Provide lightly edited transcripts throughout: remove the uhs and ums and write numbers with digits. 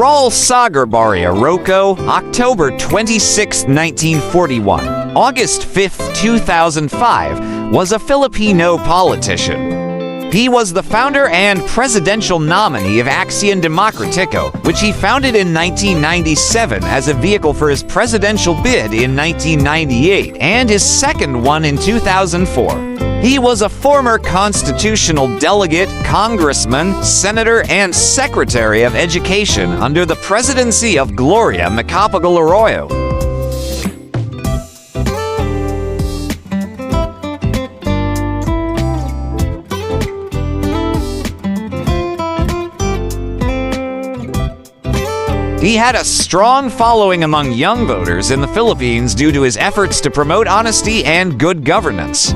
Raul Roco, October 26, 1941, August 5, 2005, was a Filipino politician. He was the founder and presidential nominee of Acción Democrático, which he founded in 1997 as a vehicle for his presidential bid in 1998 and his second one in 2004. He was a former constitutional delegate, congressman, senator, and secretary of education under the presidency of Gloria Macapagal Arroyo. He had a strong following among young voters in the Philippines due to his efforts to promote honesty and good governance.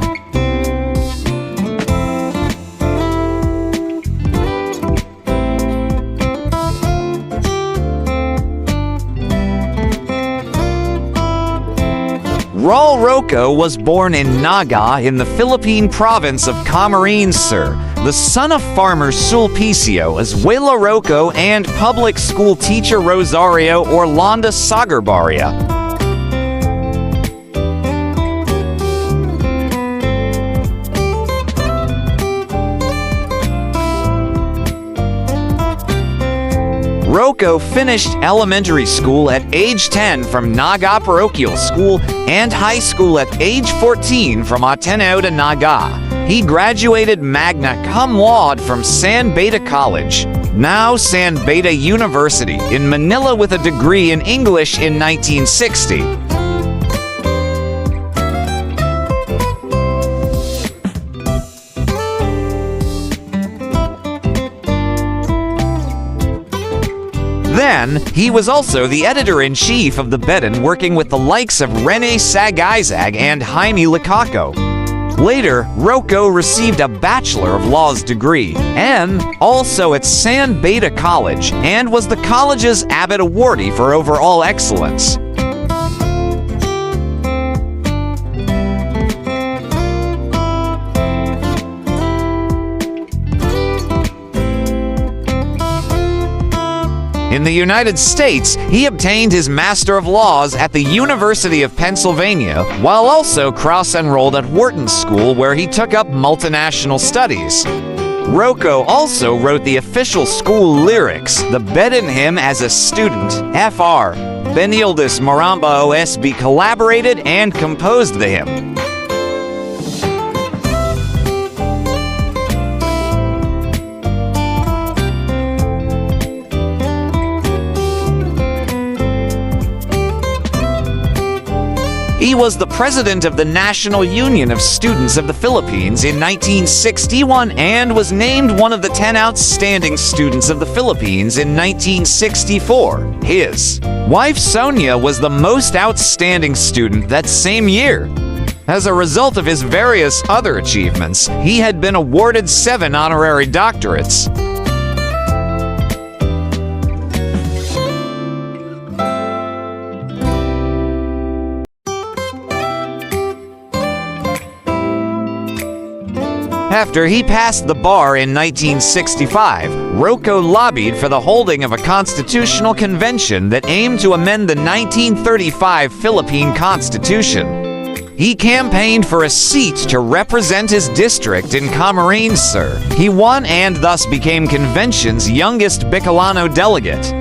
Raul Roco was born in Naga in the Philippine province of Camarines Sur, the son of farmer Sulpicio Azuela Roco and public school teacher Rosario Orlando Sagarbarria. Roco finished elementary school at age 10 from Naga Parochial School and high school at age 14 from Ateneo de Naga. He graduated magna cum laude from San Beda College, now San Beda University, in Manila with a degree in English in 1960. Then, he was also the editor-in-chief of the Bedan, working with the likes of Rene Sagaizag and Jaime Licaco. Later, Roco received a Bachelor of Laws degree, and also at San Beda College, and was the college's Abbott Awardee for overall excellence. In the United States, he obtained his Master of Laws at the University of Pennsylvania, while also cross-enrolled at Wharton School, where he took up multinational studies. Roco also wrote the official school lyrics, the Bedan hymn as a student. Fr. Benildes Maramba OSB collaborated and composed the hymn. He was the president of the National Union of Students of the Philippines in 1961 and was named one of the 10 outstanding students of the Philippines in 1964. His wife Sonia was the most outstanding student that same year. As a result of his various other achievements, he had been awarded 7 honorary doctorates. After he passed the bar in 1965, Roco lobbied for the holding of a constitutional convention that aimed to amend the 1935 Philippine Constitution. He campaigned for a seat to represent his district in Camarines Sur. He won and thus became convention's youngest Bicolano delegate.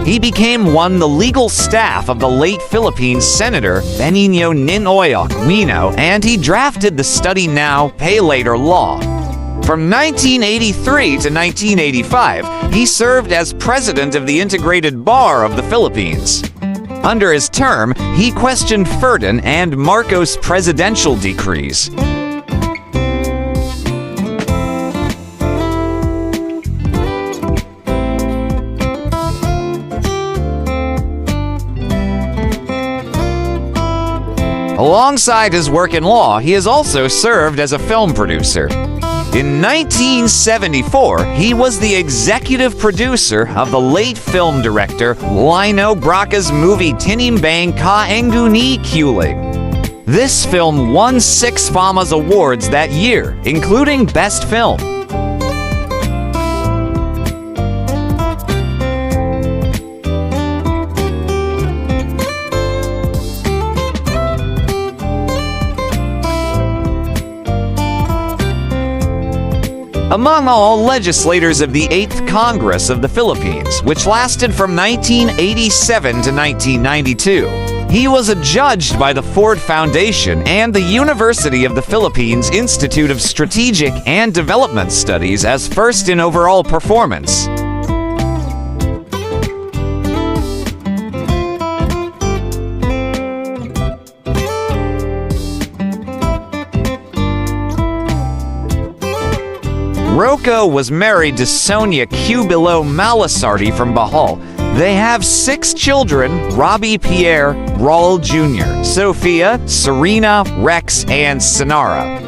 He became the legal staff of the late Philippine Senator Benigno Ninoy Aquino, and he drafted the Study Now, Pay Later law. From 1983 to 1985, he served as president of the Integrated Bar of the Philippines. Under his term, he questioned Ferdinand and Marcos presidential decrees. Alongside his work in law, he has also served as a film producer. In 1974, he was the executive producer of the late film director Lino Braca's movie Tinimbang Ka Engu ni Kuling. This film won 6 FAMAS awards that year, including Best Film. Among all legislators of the 8th Congress of the Philippines, which lasted from 1987 to 1992, he was adjudged by the Ford Foundation and the University of the Philippines Institute of Strategic and Development Studies as first in overall performance. Roco was married to Sonia Cubilo Malasardi from Bohol. They have 6 children: Robbie, Pierre, Raul Jr., Sophia, Serena, Rex, and Sinara.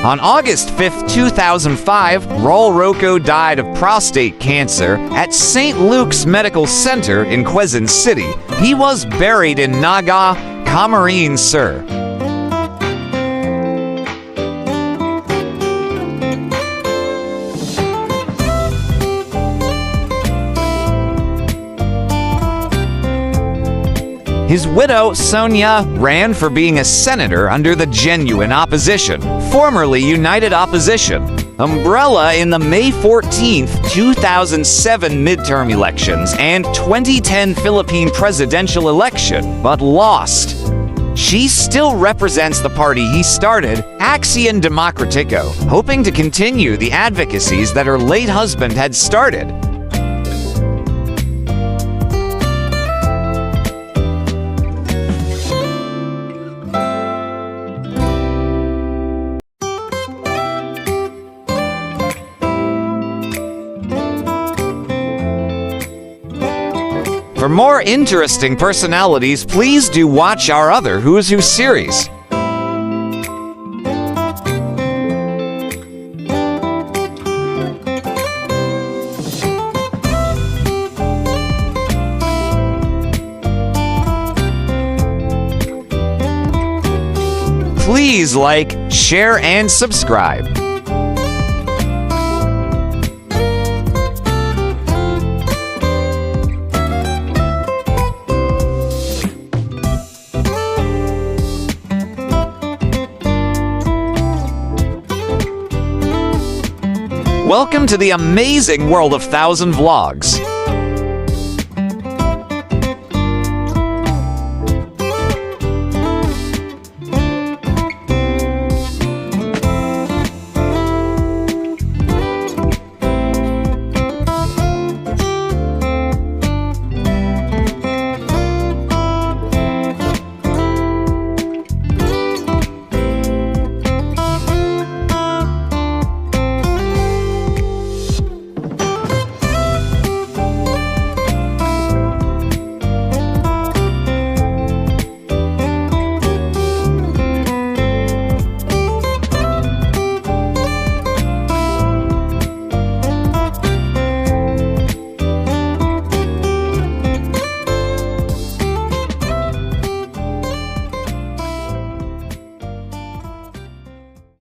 On August 5, 2005, Raul Roco died of prostate cancer at St. Luke's Medical Center in Quezon City. He was buried in Naga, Camarines Sur. His widow, Sonia, ran for being a senator under the Genuine Opposition, formerly United Opposition, umbrella in the May 14, 2007 midterm elections and 2010 Philippine presidential election, but lost. She still represents the party he started, Acción Democrático, hoping to continue the advocacies that her late husband had started. For more interesting personalities, please do watch our other Who's Who series. Please like, share, and subscribe. Welcome to the amazing world of 1000 Vlogs.